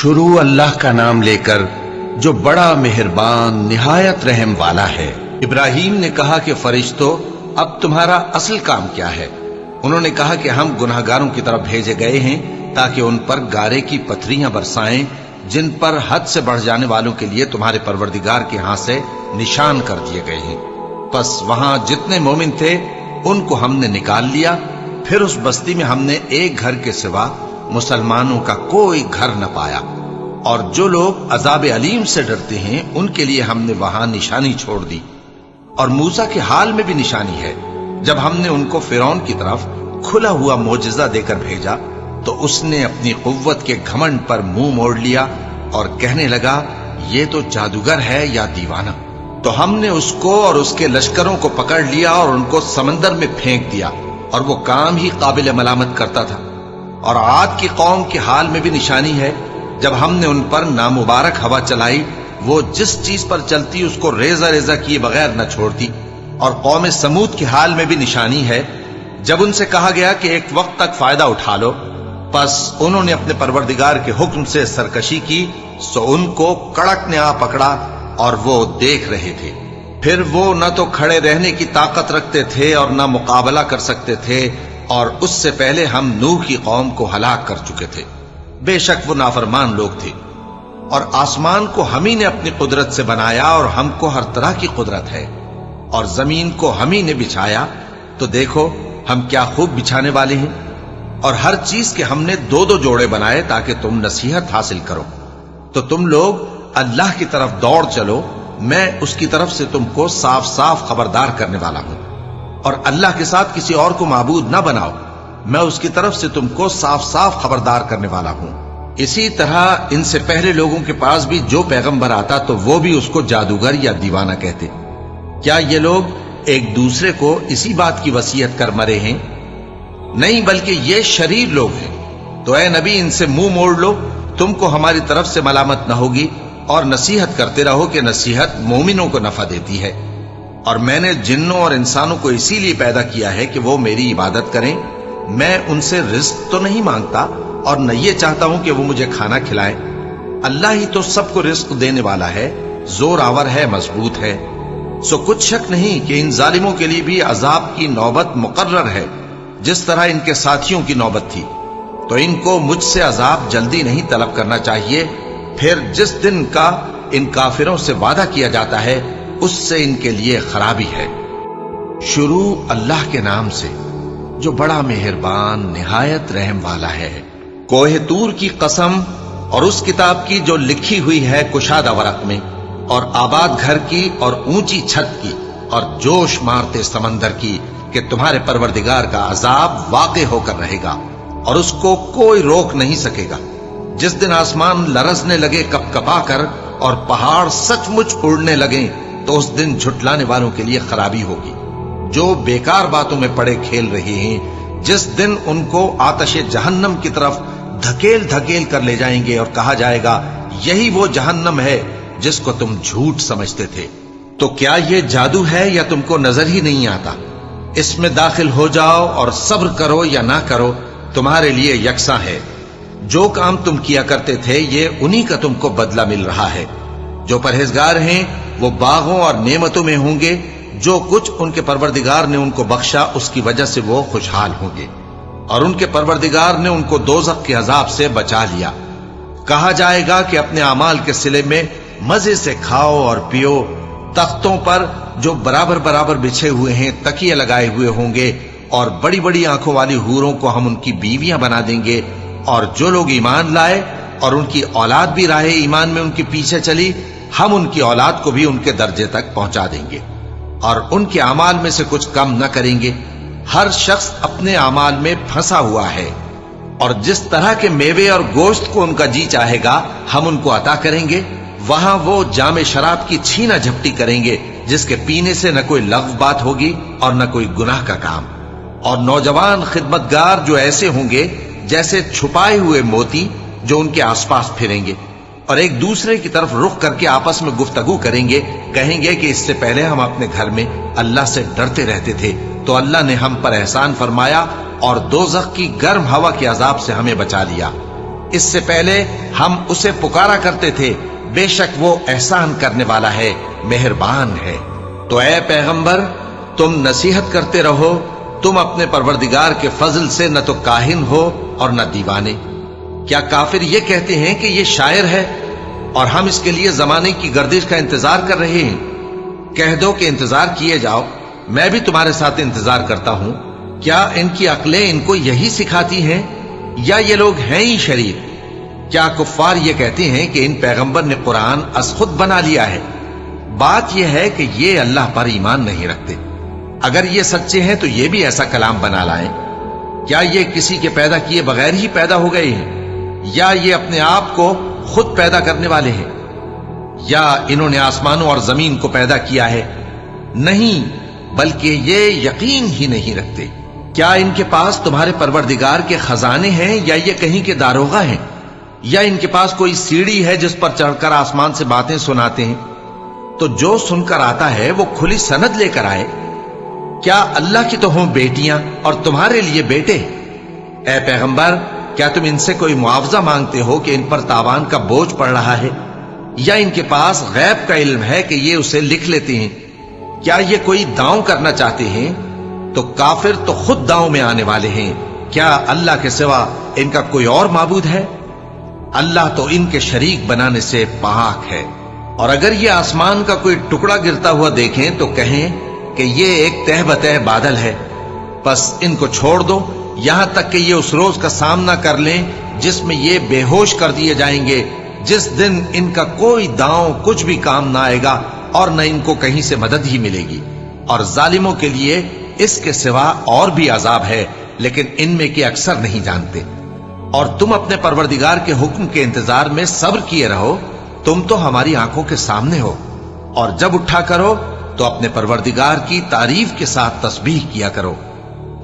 شروع اللہ کا نام لے کر جو بڑا مہربان نہایت رحم والا ہے۔ ابراہیم نے کہا کہ فرشتوں، اب تمہارا اصل کام کیا ہے؟ انہوں نے کہا کہ ہم گناہگاروں کی طرف بھیجے گئے ہیں تاکہ ان پر گارے کی پتھریاں برسائیں جن پر حد سے بڑھ جانے والوں کے لیے تمہارے پروردگار کے ہاں سے نشان کر دیے گئے ہیں۔ پس وہاں جتنے مومن تھے ان کو ہم نے نکال لیا، پھر اس بستی میں ہم نے ایک گھر کے سوا مسلمانوں کا کوئی گھر نہ پایا، اور جو لوگ عذاب علیم سے ڈرتے ہیں ان کے لیے ہم نے وہاں نشانی چھوڑ دی۔ اور موسیٰ کے حال میں بھی نشانی ہے، جب ہم نے ان کو فرعون کی طرف کھلا ہوا معجزہ دے کر بھیجا تو اس نے اپنی قوت کے گھمنڈ پر منہ موڑ لیا اور کہنے لگا یہ تو جادوگر ہے یا دیوانہ۔ تو ہم نے اس کو اور اس کے لشکروں کو پکڑ لیا اور ان کو سمندر میں پھینک دیا، اور وہ کام ہی قابل ملامت کرتا تھا۔ اور عاد کی قوم کے حال میں بھی نشانی ہے، جب ہم نے ان پر نامبارک ہوا چلائی، وہ جس چیز پر چلتی اس کو ریزہ ریزہ کیے بغیر نہ چھوڑتی۔ اور قوم سمود کے حال میں بھی نشانی ہے، جب ان سے کہا گیا کہ ایک وقت تک فائدہ اٹھا لو، پس انہوں نے اپنے پروردگار کے حکم سے سرکشی کی، سو ان کو کڑک نے آ پکڑا اور وہ دیکھ رہے تھے۔ پھر وہ نہ تو کھڑے رہنے کی طاقت رکھتے تھے اور نہ مقابلہ کر سکتے تھے، اور اس سے پہلے ہم نوح کی قوم کو ہلاک کر چکے تھے۔ بے شک وہ نافرمان لوگ تھے۔ اور آسمان کو ہم ہی نے اپنی قدرت سے بنایا، اور ہم کو ہر طرح کی قدرت ہے، اور زمین کو ہم ہی نے بچھایا، تو دیکھو ہم کیا خوب بچھانے والے ہیں۔ اور ہر چیز کے ہم نے دو دو جوڑے بنائے تاکہ تم نصیحت حاصل کرو۔ تو تم لوگ اللہ کی طرف دوڑ چلو، میں اس کی طرف سے تم کو صاف صاف خبردار کرنے والا ہوں۔ اور اللہ کے ساتھ کسی اور کو معبود نہ بناؤ، میں اس کی طرف سے تم کو صاف صاف خبردار کرنے والا ہوں۔ اسی طرح ان سے پہلے لوگوں کے پاس بھی جو پیغمبر آتا تو وہ بھی اس کو جادوگر یا دیوانہ کہتے۔ کیا یہ لوگ ایک دوسرے کو اسی بات کی وصیت کر مرے ہیں؟ نہیں، بلکہ یہ شریر لوگ ہیں۔ تو اے نبی ان سے منہ موڑ لو، تم کو ہماری طرف سے ملامت نہ ہوگی، اور نصیحت کرتے رہو کہ نصیحت مومنوں کو نفع دیتی ہے۔ اور میں نے جنوں اور انسانوں کو اسی لیے پیدا کیا ہے کہ وہ میری عبادت کریں۔ میں ان سے رزق تو نہیں مانگتا، اور نہ یہ چاہتا ہوں کہ وہ مجھے کھانا کھلائیں۔ اللہ ہی تو سب کو رزق دینے والا ہے، زور آور ہے، مضبوط ہے۔ سو کچھ شک نہیں کہ ان ظالموں کے لیے بھی عذاب کی نوبت مقرر ہے، جس طرح ان کے ساتھیوں کی نوبت تھی۔ تو ان کو مجھ سے عذاب جلدی نہیں طلب کرنا چاہیے، پھر جس دن کا ان کافروں سے وعدہ کیا جاتا ہے اس سے ان کے لیے خرابی ہے۔ شروع اللہ کے نام سے جو بڑا مہربان نہایت رحم والا ہے۔ کوہ طور کی قسم، اور اس کتاب کی جو لکھی ہوئی ہے کشادہ ورق میں، اور آباد گھر کی، اور اونچی چھت کی، اور جوش مارتے سمندر کی، کہ تمہارے پروردگار کا عذاب واقع ہو کر رہے گا اور اس کو کوئی روک نہیں سکے گا۔ جس دن آسمان لرزنے لگے کپ کپا کر اور پہاڑ سچ مچ اڑنے لگیں، تو اس دن جھٹلانے والوں کے لیے خرابی ہوگی جو بیکار باتوں میں پڑے کھیل رہے ہیں۔ جس دن ان کو آتش جہنم کی طرف دھکیل دھکیل کر لے جائیں گے اور کہا جائے گا یہی وہ جہنم ہے جس کو تم جھوٹ سمجھتے تھے۔ تو کیا یہ جادو ہے یا تم کو نظر ہی نہیں آتا؟ اس میں داخل ہو جاؤ اور صبر کرو یا نہ کرو، تمہارے لیے یکساں ہے۔ جو کام تم کیا کرتے تھے یہ انہی کا تم کو بدلہ مل رہا ہے۔ جو پرہیزگار ہیں وہ باغوں اور نعمتوں میں ہوں گے، جو کچھ ان کے پروردگار نے ان کو بخشا اس کی وجہ سے وہ خوشحال ہوں گے، اور ان کے پروردگار نے ان کو دوزخ کے عذاب سے بچا لیا۔ کہا جائے گا کہ اپنے اعمال کے صلے میں مزے سے کھاؤ اور پیو، تختوں پر جو برابر برابر بچھے ہوئے ہیں تکیے لگائے ہوئے ہوں گے، اور بڑی بڑی آنکھوں والی حوروں کو ہم ان کی بیویاں بنا دیں گے۔ اور جو لوگ ایمان لائے اور ان کی اولاد بھی راہ ایمان میں ان کے پیچھے چلی، ہم ان کی اولاد کو بھی ان کے درجے تک پہنچا دیں گے، اور ان کے اعمال میں سے کچھ کم نہ کریں گے۔ ہر شخص اپنے اعمال میں پھنسا ہوا ہے، اور جس طرح کے میوے اور گوشت کو ان کا جی چاہے گا ہم ان کو عطا کریں گے۔ وہاں وہ جام شراب کی چھینا جھپٹی کریں گے جس کے پینے سے نہ کوئی لغو بات ہوگی اور نہ کوئی گناہ کا کام۔ اور نوجوان خدمتگار جو ایسے ہوں گے جیسے چھپائے ہوئے موتی جو ان کے آس پاس پھریں گے، اور ایک دوسرے کی طرف رخ کر کے آپس میں گفتگو کریں گے، کہیں گے کہ اس سے پہلے ہم اپنے گھر میں اللہ سے ڈرتے رہتے تھے، تو اللہ نے ہم پر احسان فرمایا اور دوزخ کی گرم ہوا کے عذاب سے ہمیں بچا لیا۔ اس سے پہلے ہم اسے پکارا کرتے تھے، بے شک وہ احسان کرنے والا ہے، مہربان ہے۔ تو اے پیغمبر تم نصیحت کرتے رہو، تم اپنے پروردگار کے فضل سے نہ تو کاہن ہو اور نہ دیوانے۔ کیا کافر یہ کہتے ہیں کہ یہ شاعر ہے اور ہم اس کے لیے زمانے کی گردش کا انتظار کر رہے ہیں؟ کہہ دو کہ انتظار کیے جاؤ، میں بھی تمہارے ساتھ انتظار کرتا ہوں۔ کیا ان کی عقلیں ان کو یہی سکھاتی ہیں یا یہ لوگ ہیں ہی شریر؟ کیا کفار یہ کہتے ہیں کہ ان پیغمبر نے قرآن از خود بنا لیا ہے؟ بات یہ ہے کہ یہ اللہ پر ایمان نہیں رکھتے۔ اگر یہ سچے ہیں تو یہ بھی ایسا کلام بنا لائیں۔ کیا یہ کسی کے پیدا کیے بغیر ہی پیدا ہو گئے ہیں یا یہ اپنے آپ کو خود پیدا کرنے والے ہیں؟ یا انہوں نے آسمانوں اور زمین کو پیدا کیا ہے؟ نہیں، بلکہ یہ یقین ہی نہیں رکھتے۔ کیا ان کے پاس تمہارے پروردگار کے خزانے ہیں یا یہ کہیں کے داروغہ ہیں؟ یا ان کے پاس کوئی سیڑھی ہے جس پر چڑھ کر آسمان سے باتیں سناتے ہیں؟ تو جو سن کر آتا ہے وہ کھلی سند لے کر آئے۔ کیا اللہ کی تو ہوں بیٹیاں اور تمہارے لیے بیٹے؟ اے پیغمبر کیا تم ان سے کوئی معاوضہ مانگتے ہو کہ ان پر تاوان کا بوجھ پڑ رہا ہے؟ یا ان کے پاس غیب کا علم ہے کہ یہ اسے لکھ لیتے ہیں؟ کیا یہ کوئی داؤں کرنا چاہتے ہیں؟ تو کافر تو خود داؤں میں آنے والے ہیں۔ کیا اللہ کے سوا ان کا کوئی اور معبود ہے؟ اللہ تو ان کے شریک بنانے سے پاک ہے۔ اور اگر یہ آسمان کا کوئی ٹکڑا گرتا ہوا دیکھیں تو کہیں کہ یہ ایک تہ بتہ بادل ہے، پس ان کو چھوڑ دو یہاں تک کہ یہ اس روز کا سامنا کر لیں جس میں یہ بے ہوش کر دیے جائیں گے، جس دن ان کا کوئی داؤں کچھ بھی کام نہ آئے گا اور نہ ان کو کہیں سے مدد ہی ملے گی۔ اور ظالموں کے لیے اس کے سوا اور بھی عذاب ہے، لیکن ان میں کے اکثر نہیں جانتے۔ اور تم اپنے پروردگار کے حکم کے انتظار میں صبر کیے رہو، تم تو ہماری آنکھوں کے سامنے ہو۔ اور جب اٹھا کرو تو اپنے پروردگار کی تعریف کے ساتھ تسبیح کیا کرو،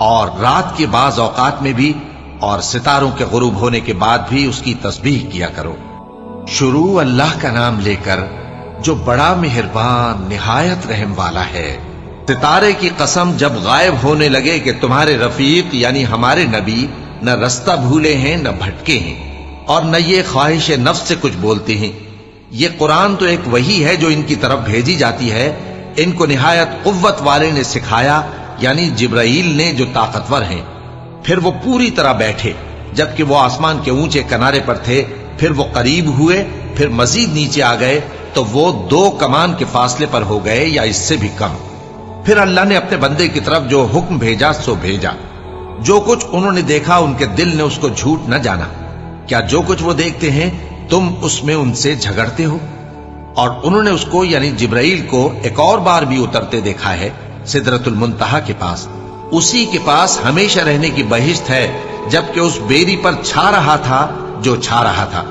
اور رات کے بعض اوقات میں بھی اور ستاروں کے غروب ہونے کے بعد بھی اس کی تسبیح کیا کرو۔ شروع اللہ کا نام لے کر جو بڑا مہربان نہایت رحم والا ہے۔ ستارے کی قسم جب غائب ہونے لگے کہ تمہارے رفیق یعنی ہمارے نبی نہ رستہ بھولے ہیں نہ بھٹکے ہیں، اور نہ یہ خواہش نفس سے کچھ بولتے ہیں۔ یہ قرآن تو ایک وحی ہے جو ان کی طرف بھیجی جاتی ہے، ان کو نہایت قوت والے نے سکھایا، یعنی جبرائیل نے جو طاقتور ہیں۔ پھر وہ پوری طرح بیٹھے جبکہ وہ آسمان کے اونچے کنارے پر تھے، پھر وہ قریب ہوئے، پھر مزید نیچے آ گئے تو وہ 2 کمان کے فاصلے پر ہو گئے یا اس سے بھی کم۔ پھر اللہ نے اپنے بندے کی طرف جو حکم بھیجا سو بھیجا۔ جو کچھ انہوں نے دیکھا ان کے دل نے اس کو جھوٹ نہ جانا۔ کیا جو کچھ وہ دیکھتے ہیں تم اس میں ان سے جھگڑتے ہو؟ اور انہوں نے اس کو یعنی جبرائیل کو ایک اور بار بھی اترتے دیکھا ہے سدرۃ المنتہا کے پاس۔ اسی کے پاس ہمیشہ رہنے کی بہشت ہے، جبکہ اس بیری پر چھا رہا تھا جو چھا رہا تھا۔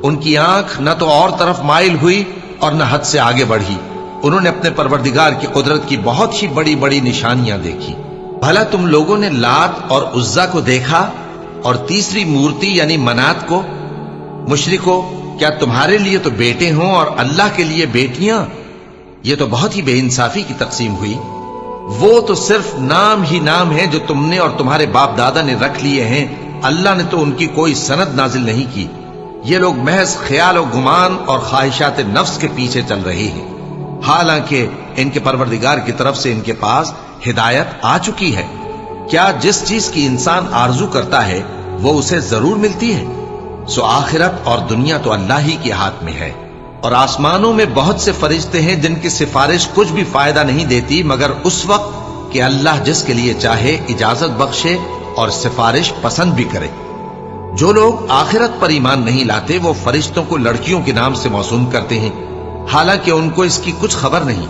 ان کی آنکھ نہ تو اور طرف مائل ہوئی اور نہ حد سے آگے بڑھی۔ انہوں نے اپنے پروردگار کی قدرت کی بہت ہی بڑی بڑی نشانیاں دیکھی۔ بھلا تم لوگوں نے لات اور عزا کو دیکھا اور تیسری مورتی یعنی منات کو؟ مشرکو کیا تمہارے لیے تو بیٹے ہوں اور اللہ کے لیے بیٹیاں؟ یہ تو بہت ہی بے انصافی کی تقسیم ہوئی۔ وہ تو صرف نام ہی نام ہے جو تم نے اور تمہارے باپ دادا نے رکھ لیے ہیں، اللہ نے تو ان کی کوئی سند نازل نہیں کی۔ یہ لوگ محض خیال و گمان اور خواہشات نفس کے پیچھے چل رہے ہیں، حالانکہ ان کے پروردگار کی طرف سے ان کے پاس ہدایت آ چکی ہے۔ کیا جس چیز کی انسان آرزو کرتا ہے وہ اسے ضرور ملتی ہے؟ سو آخرت اور دنیا تو اللہ ہی کے ہاتھ میں ہے۔ اور آسمانوں میں بہت سے فرشتے ہیں جن کی سفارش کچھ بھی فائدہ نہیں دیتی مگر اس وقت کہ اللہ جس کے لیے چاہے اجازت بخشے اور سفارش پسند بھی کرے۔ جو لوگ آخرت پر ایمان نہیں لاتے وہ فرشتوں کو لڑکیوں کے نام سے موسوم کرتے ہیں، حالانکہ ان کو اس کی کچھ خبر نہیں۔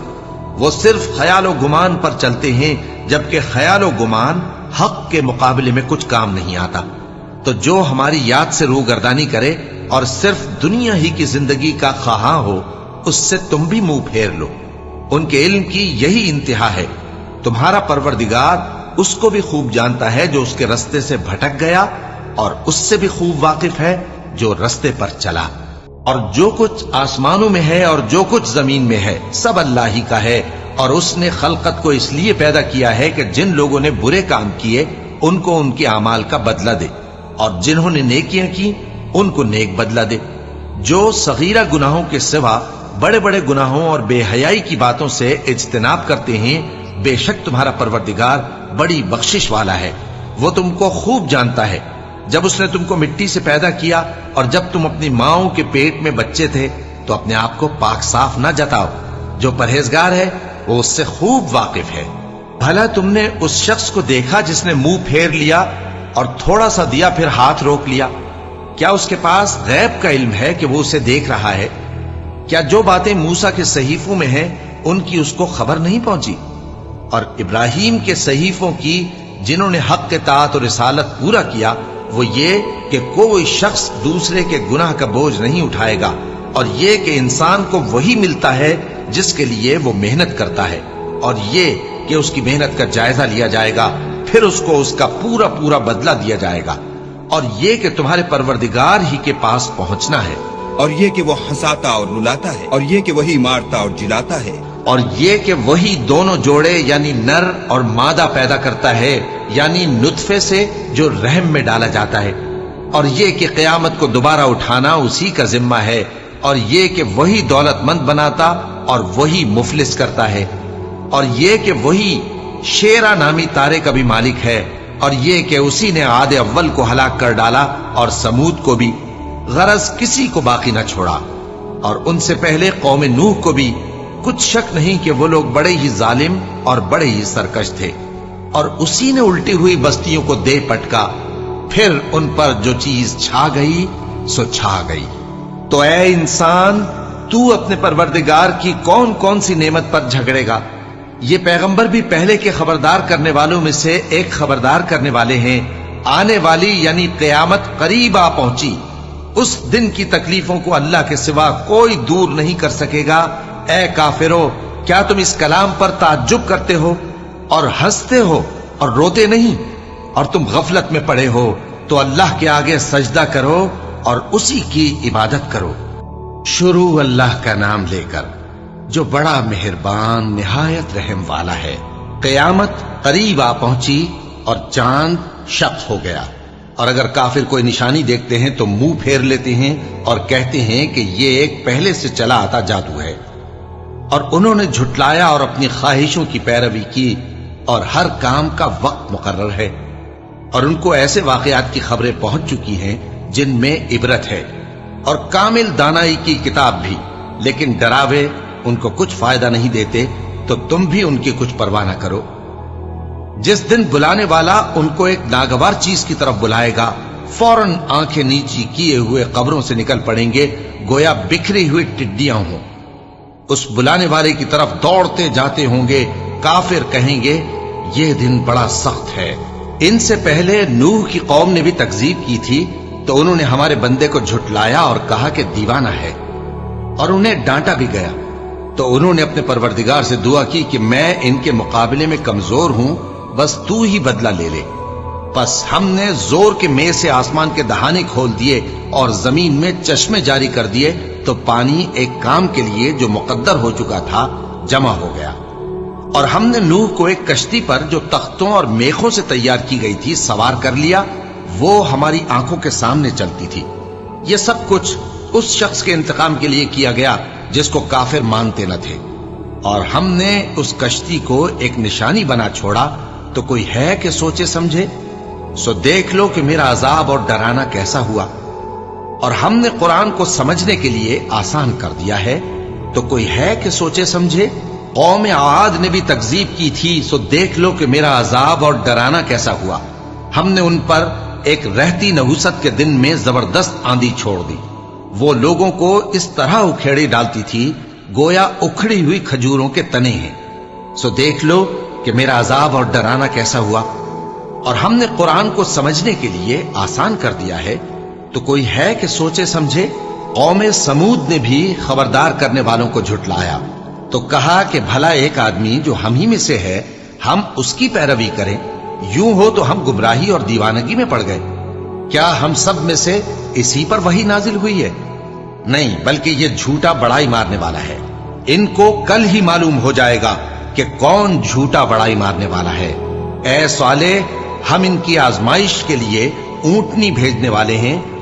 وہ صرف خیال و گمان پر چلتے ہیں، جبکہ خیال و گمان حق کے مقابلے میں کچھ کام نہیں آتا۔ تو جو ہماری یاد سے روگردانی کرے اور صرف دنیا ہی کی زندگی کا خواہاں ہو، اس سے تم بھی منہ پھیر لو۔ ان کے علم کی یہی انتہا ہے۔ تمہارا پروردگار اس کو بھی خوب جانتا ہے جو اس کے رستے سے بھٹک گیا، اور اس سے بھی خوب واقف ہے جو رستے پر چلا۔ اور جو کچھ آسمانوں میں ہے اور جو کچھ زمین میں ہے سب اللہ ہی کا ہے، اور اس نے خلقت کو اس لیے پیدا کیا ہے کہ جن لوگوں نے برے کام کیے ان کو ان کے اعمال کا بدلہ دے، اور جنہوں نے نیکیاں کی ان کو نیک بدلہ دے۔ جو صغیرہ گناہوں کے سوا بڑے بڑے گناہوں اور بے حیائی کی باتوں سے اجتناب کرتے ہیں، بے شک تمہارا پروردگار بڑی بخشش والا ہے، وہ تم کو خوب جانتا ہے۔ جب اس نے تم کو مٹی سے پیدا کیا اور جب تم اپنی ماؤں کے پیٹ میں بچے تھے تو اپنے آپ کو پاک صاف نہ جتاؤ، جو پرہیزگار ہے وہ اس سے خوب واقف ہے۔ بھلا تم نے اس شخص کو دیکھا جس نے منہ پھیر لیا اور تھوڑا سا دیا پھر ہاتھ روک لیا؟ کیا اس کے پاس غیب کا علم ہے کہ وہ اسے دیکھ رہا ہے؟ کیا جو باتیں موسیٰ کے صحیفوں میں ہیں ان کی اس کو خبر نہیں پہنچی؟ اور ابراہیم کے صحیفوں کی جنہوں نے حق اطاعت اور رسالت پورا کیا، وہ یہ کہ کوئی شخص دوسرے کے گناہ کا بوجھ نہیں اٹھائے گا، اور یہ کہ انسان کو وہی ملتا ہے جس کے لیے وہ محنت کرتا ہے، اور یہ کہ اس کی محنت کا جائزہ لیا جائے گا، پھر اس کو اس کا پورا پورا بدلہ دیا جائے گا، اور یہ کہ تمہارے پروردگار ہی کے پاس پہنچنا ہے، اور یہ کہ وہ ہنساتا اور رلاتا ہے، اور یہ کہ وہی مارتا اور جلاتا ہے، اور یہ کہ وہی دونوں جوڑے یعنی نر اور مادہ پیدا کرتا ہے، یعنی نطفے سے جو رحم میں ڈالا جاتا ہے، اور یہ کہ قیامت کو دوبارہ اٹھانا اسی کا ذمہ ہے، اور یہ کہ وہی دولت مند بناتا اور وہی مفلس کرتا ہے، اور یہ کہ وہی شیرا نامی تارے کا بھی مالک ہے، اور یہ کہ اسی نے عاد اول کو ہلاک کر ڈالا اور سمود کو بھی، غرض کسی کو باقی نہ چھوڑا، اور ان سے پہلے قوم نوح کو بھی۔ کچھ شک نہیں کہ وہ لوگ بڑے ہی ظالم اور بڑے ہی سرکش تھے، اور اسی نے الٹی ہوئی بستیوں کو دے پٹکا، پھر ان پر جو چیز چھا گئی سو چھا گئی۔ تو اے انسان، تو اپنے پروردگار کی کون کون سی نعمت پر جھگڑے گا؟ یہ پیغمبر بھی پہلے کے خبردار کرنے والوں میں سے ایک خبردار کرنے والے ہیں۔ آنے والی یعنی قیامت قریب آ پہنچی، اس دن کی تکلیفوں کو اللہ کے سوا کوئی دور نہیں کر سکے گا۔ اے کافرو، کیا تم اس کلام پر تعجب کرتے ہو اور ہنستے ہو اور روتے نہیں؟ اور تم غفلت میں پڑے ہو تو اللہ کے آگے سجدہ کرو اور اسی کی عبادت کرو۔ شروع اللہ کا نام لے کر جو بڑا مہربان نہایت رحم والا ہے۔ قیامت قریب آ پہنچی اور چاند شق ہو گیا، اور اگر کافر کوئی نشانی دیکھتے ہیں تو منہ پھیر لیتے ہیں اور کہتے ہیں کہ یہ ایک پہلے سے چلا آتا جادو ہے، اور انہوں نے جھٹلایا اور اپنی خواہشوں کی پیروی کی، اور ہر کام کا وقت مقرر ہے، اور ان کو ایسے واقعات کی خبریں پہنچ چکی ہیں جن میں عبرت ہے، اور کامل دانائی کی کتاب بھی، لیکن ڈراوے ان کو کچھ فائدہ نہیں دیتے، تو تم بھی ان کی کچھ پرواہ نہ کرو۔ جس دن بلانے والا ان کو ایک ناگوار چیز کی طرف بلائے گا، فوراً آنکھیں نیچی کیے ہوئے قبروں سے نکل پڑیں گے گویا بکھری ہوئی ٹڈیاں ہوں۔ اس بلانے والے کی طرف دوڑتے جاتے ہوں گے۔ کافر کہیں گے یہ دن بڑا سخت ہے۔ ان سے پہلے نوح کی قوم نے بھی تکذیب کی تھی، تو انہوں نے ہمارے بندے کو جھٹلایا اور کہا کہ دیوانہ ہے، اور انہیں ڈانٹا بھی گیا۔ تو انہوں نے اپنے پروردگار سے دعا کی کہ میں ان کے مقابلے میں کمزور ہوں، بس تو ہی بدلہ لے لے۔ پس ہم نے زور کے مے سے آسمان کے دہانے کھول دیے اور زمین میں چشمے جاری کر دیے، تو پانی ایک کام کے لیے جو مقدر ہو چکا تھا جمع ہو گیا۔ اور ہم نے نوح کو ایک کشتی پر جو تختوں اور میخوں سے تیار کی گئی تھی سوار کر لیا، وہ ہماری آنکھوں کے سامنے چلتی تھی۔ یہ سب کچھ اس شخص کے انتقام کے لیے کیا گیا جس کو کافر مانتے نہ تھے۔ اور ہم نے اس کشتی کو ایک نشانی بنا چھوڑا، تو کوئی ہے کہ سوچے سمجھے؟ سو دیکھ لو کہ میرا عذاب اور ڈرانا کیسا ہوا۔ اور ہم نے قرآن کو سمجھنے کے لیے آسان کر دیا ہے، تو کوئی ہے کہ سوچے سمجھے؟ قوم عاد نے بھی تکذیب کی تھی، سو دیکھ لو کہ میرا عذاب اور ڈرانا کیسا ہوا۔ ہم نے ان پر ایک رہتی نحوست کے دن میں زبردست آندھی چھوڑ دی، وہ لوگوں کو اس طرح اکھیڑی ڈالتی تھی گویا اکھڑی ہوئی کھجوروں کے تنے ہیں۔ سو دیکھ لو کہ میرا عذاب اور ڈرانا کیسا ہوا۔ اور ہم نے قرآن کو سمجھنے کے لیے آسان کر دیا ہے، تو کوئی ہے کہ سوچے سمجھے؟ قوم سمود نے بھی خبردار کرنے والوں کو جھٹلایا، تو کہا کہ بھلا ایک آدمی جو ہم ہی میں سے ہے، ہم اس کی پیروی کریں؟ یوں ہو تو ہم گمراہی اور دیوانگی میں پڑ گئے۔ کیا ہم سب میں سے اسی پر وحی نازل ہوئی ہے؟ نہیں، بلکہ یہ جھوٹا بڑائی مارنے والا ہے۔ ان کو کل ہی معلوم ہو جائے گا کہ کون جھوٹا بڑائی مارنے والا ہے۔ اے صالح، ہم ان کی آزمائش کے لیے اونٹنی بھیجنے والے ہیں،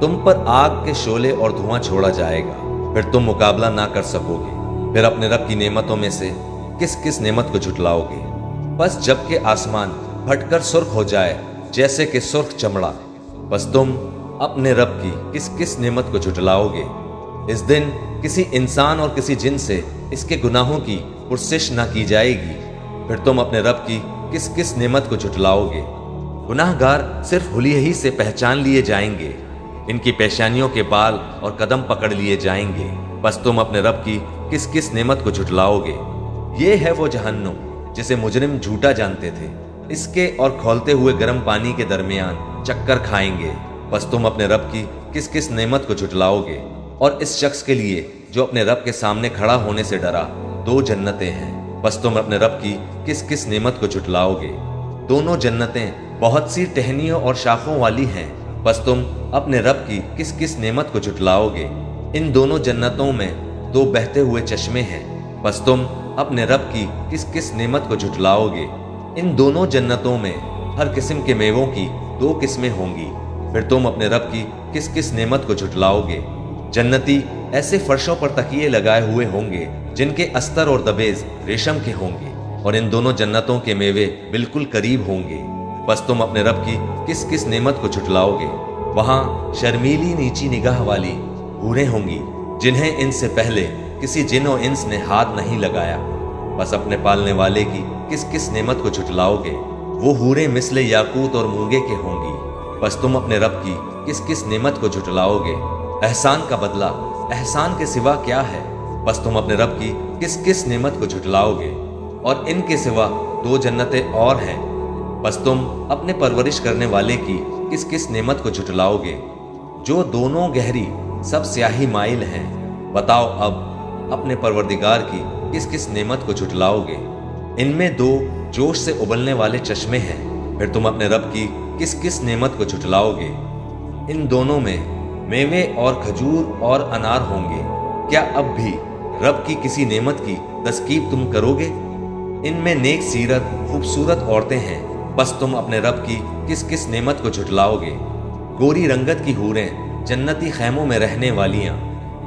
تم پر آگ کے شعلے اور دھواں چھوڑا جائے گا، پھر تم مقابلہ نہ کر سکو گے۔ پھر اپنے رب کی نعمتوں میں سے کس کس نعمت کو جھٹلاؤ گے؟ بس جب کہ آسمان پھٹ کر سرخ ہو جائے جیسے کہ سرخ چمڑا، بس تم اپنے رب کی کس کس نعمت کو جھٹلاؤ گے؟ اس دن کسی انسان اور کسی جن سے اس کے گناہوں کی پرسش نہ کی جائے گی، پھر تم اپنے رب کی کس کس نعمت کو جھٹلاؤ گے؟ گناہ گار صرف حلیے ہی سے پہچان لیے جائیں گے، ان کی پیشانیوں کے بال اور قدم پکڑ لیے جائیں گے، بس تم اپنے رب کی کس کس نعمت کو جھٹلاؤ گے؟ یہ ہے وہ جہنم جسے مجرم جھوٹا جانتے تھے، اس کے اور کھولتے ہوئے گرم پانی کے درمیان چکر کھائیں گے، بس تم اپنے رب کی کس کس نعمت کو جھٹلاؤ گے؟ اور اس شخص کے لیے جو اپنے رب کے سامنے کھڑا ہونے سے ڈرا 2 جنتیں ہیں، بس تم اپنے رب کی کس کس نعمت کو جھٹلاؤ گے؟ دونوں جنتیں بہت سی ٹہنیوں اور شاخوں والی ہیں، بس تم اپنے رب کی کس کس نعمت کو جھٹلاؤ گے؟ ان دونوں جنتوں میں 2 بہتے ہوئے چشمے ہیں، بس تم اپنے رب کی کس کس نعمت کو جھٹلاؤ گے؟ ان دونوں جنتوں میں ہر قسم کے میووں کی 2 قسمیں ہوں گی، پھر تم اپنے رب کی کس کس نعمت کو جھٹلاؤ گے؟ جنتی ایسے فرشوں پر تکیے لگائے ہوئے ہوں گے جن کے استر اور دبیز ریشم کے ہوں گے، اور ان دونوں جنتوں کے میوے بالکل قریب ہوں گے، بس تم اپنے رب کی کس کس نعمت کو جھٹلاؤ گے؟ وہاں شرمیلی نیچی نگاہ والی حوریں ہوں گی جنہیں ان سے پہلے کسی جن و انس نے ہاتھ نہیں لگایا، بس اپنے پالنے والے کی کس کس نعمت کو جھٹلاؤ گے؟ وہ حوریں مثل یاقوت اور مونگے کے ہوں گی، بس تم اپنے رب کی کس کس نعمت کو جھٹلاؤ گے؟ احسان کا بدلہ احسان کے سوا کیا ہے؟ بس تم اپنے رب کی کس کس نعمت کو جھٹلاؤ گے؟ اور ان کے سوا 2 جنتیں اور ہیں، بس تم اپنے پرورش کرنے والے کی کس کس نعمت کو جھٹلاؤ گے؟ جو دونوں گہری سب سیاہی مائل ہیں، بتاؤ اب اپنے پروردگار کی کس کس نعمت کو جھٹلاؤ گے؟ ان میں 2 جوش سے ابلنے والے چشمے ہیں، پھر تم اپنے رب کی کس کس نعمت کو جھٹلاؤ گے؟ ان دونوں میں میوے اور کھجور اور انار ہوں گے، کیا اب بھی رب کی کسی نعمت کی تذکیر تم کرو گے؟ ان میں نیک سیرت خوبصورت عورتیں ہیں، بس تم اپنے رب کی کس کس نعمت کو جھٹلاؤ گے؟ گوری رنگت کی حوریں جنتی خیموں میں رہنے والیاں،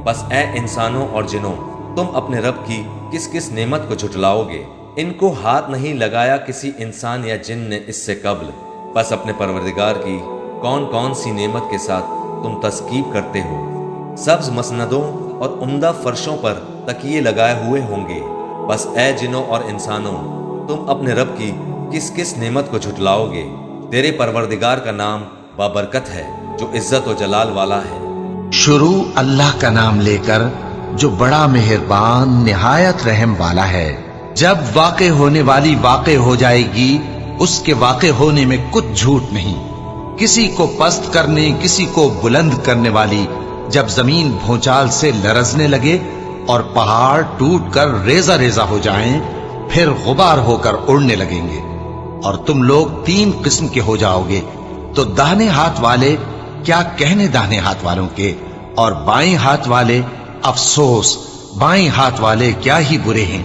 بس اے انسانوں اور جنوں تم اپنے رب کی کس کس نعمت کو جھٹلاؤ گے؟ ان کو ہاتھ نہیں لگایا کسی انسان یا جن نے اس سے قبل، بس اپنے پروردگار کی کون کون سی نعمت کے ساتھ تم تذکیر کرتے ہو؟ سبز مسندوں اور عمدہ فرشوں پر تکیے لگائے ہوئے ہوں گے، بس اے جنوں اور انسانوں تم اپنے رب کی کس کس نعمت کو جھٹلاؤ گے؟ تیرے پروردگار کا نام بابرکت ہے جو عزت و جلال والا ہے۔ شروع اللہ کا نام لے کر جو بڑا مہربان نہایت رحم والا ہے۔ جب واقع ہونے والی واقع ہو جائے گی، اس کے واقع ہونے میں کچھ جھوٹ نہیں۔ کسی کو پست کرنے کسی کو بلند کرنے والی جب زمین بھونچال سے لرزنے لگے اور پہاڑ ٹوٹ کر ریزہ ریزہ ہو جائیں، پھر غبار ہو کر اڑنے لگیں گے، اور تم لوگ 3 قسم کے ہو جاؤ گے، تو داہنے ہاتھ والے کیا کہنے داہنے ہاتھ والوں کے، اور بائیں ہاتھ والے افسوس بائیں ہاتھ والے کیا ہی برے ہیں،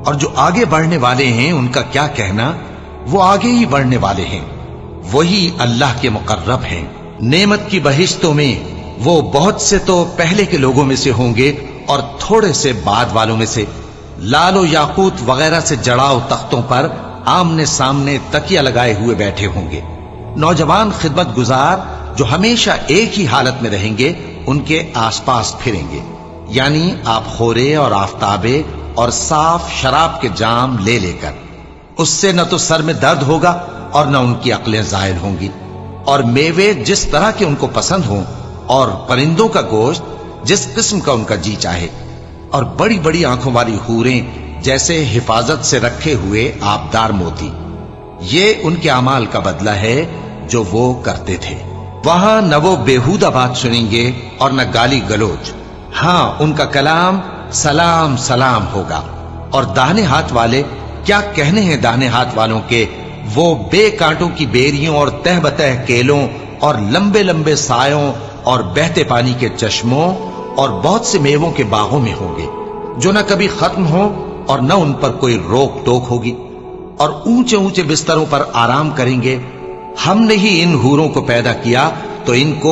اور جو آگے بڑھنے والے ہیں ان کا کیا کہنا، وہ آگے ہی بڑھنے والے ہیں، وہی اللہ کے مقرب ہیں۔ نعمت کی بہشتوں میں وہ بہت سے تو پہلے کے لوگوں میں سے ہوں گے اور تھوڑے سے بعد والوں میں سے، لال و یاقوت وغیرہ سے جڑاؤ تختوں پر آمنے سامنے تکیہ لگائے ہوئے بیٹھے ہوں گے۔ نوجوان خدمت گزار جو ہمیشہ ایک ہی حالت میں رہیں گے ان کے آس پاس پھریں گے، یعنی آپ خورے اور آفتابے اور صاف شراب کے جام لے لے کر۔ اس سے نہ تو سر میں درد ہوگا اور نہ ان کی عقلیں زائل ہوں گی، اور میوے جس طرح کے ان کو پسند ہوں، اور پرندوں کا گوشت جس قسم کا ان کا جی چاہے، اور بڑی بڑی آنکھوں والی حوریں جیسے حفاظت سے رکھے ہوئے آبدار موتی۔ یہ ان کے اعمال کا بدلہ ہے جو وہ کرتے تھے۔ وہاں نہ وہ بیہودہ بات سنیں گے اور نہ گالی گلوچ، ہاں ان کا کلام سلام سلام ہوگا۔ اور داہنے ہاتھ والے کیا کہنے ہیں داہنے ہاتھ والوں کے، وہ بے کانٹوں کی بیریوں اور تہ بتہ کیلوں اور لمبے لمبے سایوں اور بہتے پانی کے چشموں اور بہت سے میووں کے باغوں میں ہوں گے، جو نہ کبھی ختم ہوں اور نہ ان پر کوئی روک ٹوک ہوگی، اور اونچے اونچے بستروں پر آرام کریں گے۔ ہم نے ہی ان حوروں کو پیدا کیا تو ان کو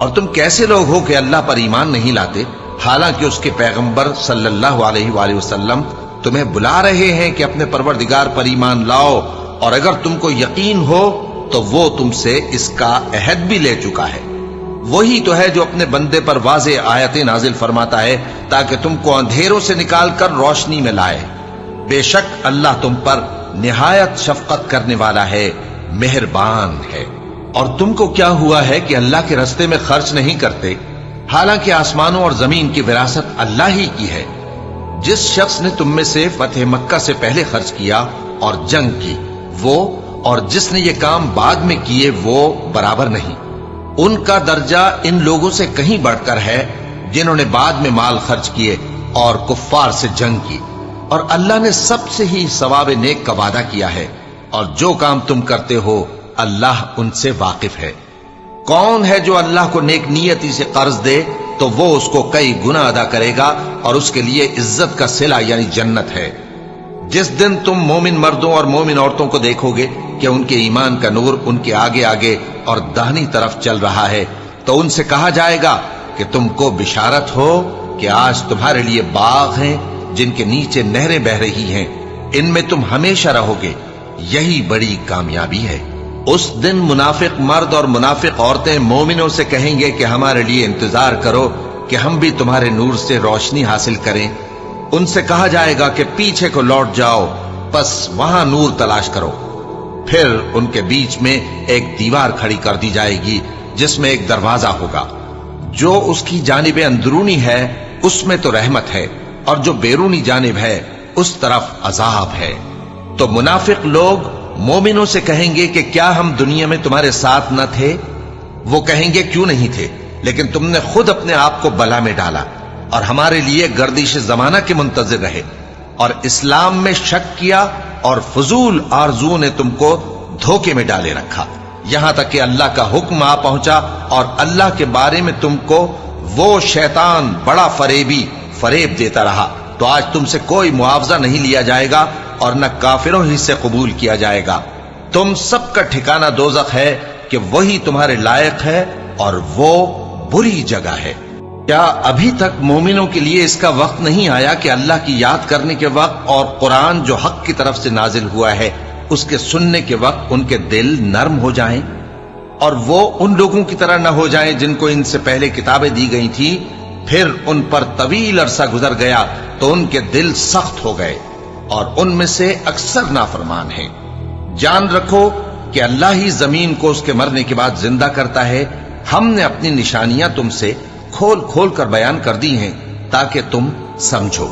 اور تم کیسے لوگ ہو کہ اللہ پر ایمان نہیں لاتے، حالانکہ اس کے پیغمبر صلی اللہ علیہ وآلہ وسلم تمہیں بلا رہے ہیں کہ اپنے پروردگار پر ایمان لاؤ، اور اگر تم کو یقین ہو تو وہ تم سے اس کا عہد بھی لے چکا ہے۔ وہی تو ہے جو اپنے بندے پر واضح آیتیں نازل فرماتا ہے تاکہ تم کو اندھیروں سے نکال کر روشنی میں لائے۔ بے شک اللہ تم پر نہایت شفقت کرنے والا ہے، مہربان ہے۔ اور تم کو کیا ہوا ہے کہ اللہ کے راستے میں خرچ نہیں کرتے، حالانکہ آسمانوں اور زمین کی وراثت اللہ ہی کی ہے۔ جس شخص نے تم میں سے فتح مکہ سے پہلے خرچ کیا اور جنگ کی، وہ اور جس نے یہ کام بعد میں کیے وہ برابر نہیں۔ ان کا درجہ ان لوگوں سے کہیں بڑھ کر ہے جنہوں نے بعد میں مال خرچ کیے اور کفار سے جنگ کی، اور اللہ نے سب سے ہی ثواب نیک کا وعدہ کیا ہے، اور جو کام تم کرتے ہو اللہ ان سے واقف ہے۔ کون ہے جو اللہ کو نیک نیتی سے قرض دے تو وہ اس کو کئی گنا ادا کرے گا، اور اس کے لیے عزت کا صلہ یعنی جنت ہے۔ جس دن تم مومن مردوں اور مومن عورتوں کو دیکھو گے کہ ان کے ایمان کا نور ان کے آگے آگے اور داہنی طرف چل رہا ہے، تو ان سے کہا جائے گا کہ تم کو بشارت ہو کہ آج تمہارے لیے باغ ہیں جن کے نیچے نہریں بہ رہی ہیں، ان میں تم ہمیشہ رہو گے، یہی بڑی کامیابی ہے۔ اس دن منافق مرد اور منافق عورتیں مومنوں سے کہیں گے کہ ہمارے لیے انتظار کرو کہ ہم بھی تمہارے نور سے روشنی حاصل کریں۔ ان سے کہا جائے گا کہ پیچھے کو لوٹ جاؤ، بس وہاں نور تلاش کرو۔ پھر ان کے بیچ میں ایک دیوار کھڑی کر دی جائے گی جس میں ایک دروازہ ہوگا، جو اس کی جانب اندرونی ہے اس میں تو رحمت ہے، اور جو بیرونی جانب ہے اس طرف عذاب ہے۔ تو منافق لوگ مومنوں سے کہیں گے کہ کیا ہم دنیا میں تمہارے ساتھ نہ تھے؟ وہ کہیں گے کیوں نہیں تھے، لیکن تم نے خود اپنے آپ کو بلا میں ڈالا اور ہمارے لیے گردش زمانہ کے منتظر رہے، اور اسلام میں شک کیا، اور فضول آرزو نے تم کو دھوکے میں ڈالے رکھا، یہاں تک کہ اللہ کا حکم آ پہنچا اور اللہ کے بارے میں تم کو وہ شیطان بڑا فریب دیتا رہا۔ تو آج تم سے کوئی معاوضہ نہیں لیا جائے گا اور نہ کافروں ہی سے قبول کیا جائے گا۔ تم سب کا ٹھکانہ دوزخ ہے کہ وہی تمہارے لائق ہے، اور وہ بری جگہ ہے۔ کیا ابھی تک مومنوں کے لیے اس کا وقت نہیں آیا کہ اللہ کی یاد کرنے کے وقت اور قرآن جو حق کی طرف سے نازل ہوا ہے اس کے سننے کے وقت ان کے دل نرم ہو جائیں، اور وہ ان لوگوں کی طرح نہ ہو جائیں جن کو ان سے پہلے کتابیں دی گئی تھی، پھر ان پر طویل عرصہ گزر گیا تو ان کے دل سخت ہو گئے، اور ان میں سے اکثر نافرمان ہیں۔ جان رکھو کہ اللہ ہی زمین کو اس کے مرنے کے بعد زندہ کرتا ہے۔ ہم نے اپنی نشانیاں تم سے کھول کھول کر بیان کر دی ہیں تاکہ تم سمجھو۔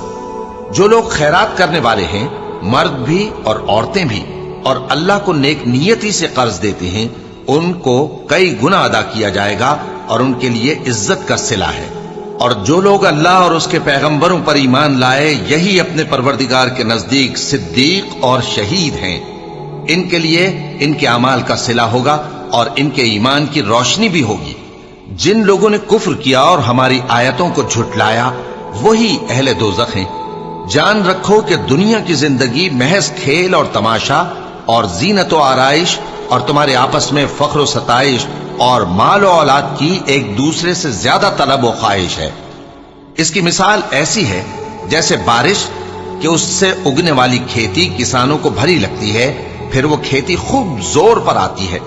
جو لوگ خیرات کرنے والے ہیں، مرد بھی اور عورتیں بھی، اور اللہ کو نیک نیتی سے قرض دیتے ہیں، ان کو کئی گنا ادا کیا جائے گا اور ان کے لیے عزت کا صلہ ہے۔ اور جو لوگ اللہ اور اس کے پیغمبروں پر ایمان لائے، یہی اپنے پروردگار کے نزدیک صدیق اور شہید ہیں۔ ان کے لیے ان کے اعمال کا صلہ ہوگا اور ان کے ایمان کی روشنی بھی ہوگی۔ جن لوگوں نے کفر کیا اور ہماری آیتوں کو جھٹلایا، وہی اہل دوزخ ہیں۔ جان رکھو کہ دنیا کی زندگی محض کھیل اور تماشا اور زینت و آرائش اور تمہارے آپس میں فخر و ستائش اور مال و اولاد کی ایک دوسرے سے زیادہ طلب و خواہش ہے۔ اس کی مثال ایسی ہے جیسے بارش کہ اس سے اگنے والی کھیتی کسانوں کو بھری لگتی ہے، پھر وہ کھیتی خوب زور پر آتی ہے،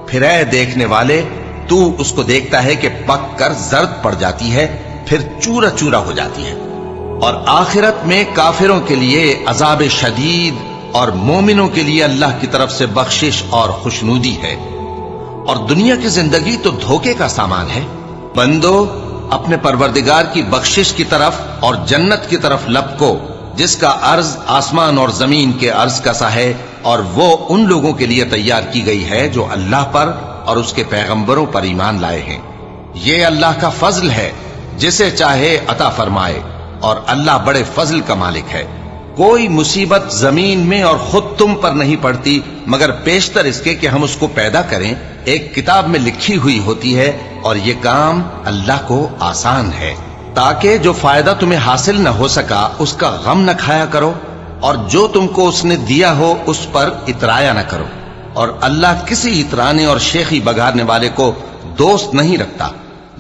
پھر اے دیکھنے والے تو اس کو دیکھتا ہے کہ پک کر زرد پڑ جاتی ہے، پھر چورا چورا ہو جاتی ہے۔ اور آخرت میں کافروں کے لیے عذاب شدید اور مومنوں کے لیے اللہ کی طرف سے بخشش اور خوشنودی ہے۔ اور دنیا کی زندگی تو دھوکے کا سامان ہے۔ بندو اپنے پروردگار کی بخشش کی طرف اور جنت کی طرف لپکو جس کا عرض آسمان اور زمین کے عرض کا سا ہے، اور وہ ان لوگوں کے لیے تیار کی گئی ہے جو اللہ پر اور اس کے پیغمبروں پر ایمان لائے ہیں۔ یہ اللہ کا فضل ہے، جسے چاہے عطا فرمائے، اور اللہ بڑے فضل کا مالک ہے۔ کوئی مصیبت زمین میں اور خود تم پر نہیں پڑتی مگر پیشتر اس کے کہ ہم اس کو پیدا کریں، ایک کتاب میں لکھی ہوئی ہوتی ہے، اور یہ کام اللہ کو آسان ہے، تاکہ جو فائدہ تمہیں حاصل نہ ہو سکا اس کا غم نہ کھایا کرو، اور جو تم کو اس نے دیا ہو اس پر اترایا نہ کرو۔ اور اللہ کسی اترانے اور شیخی بگاڑنے والے کو دوست نہیں رکھتا۔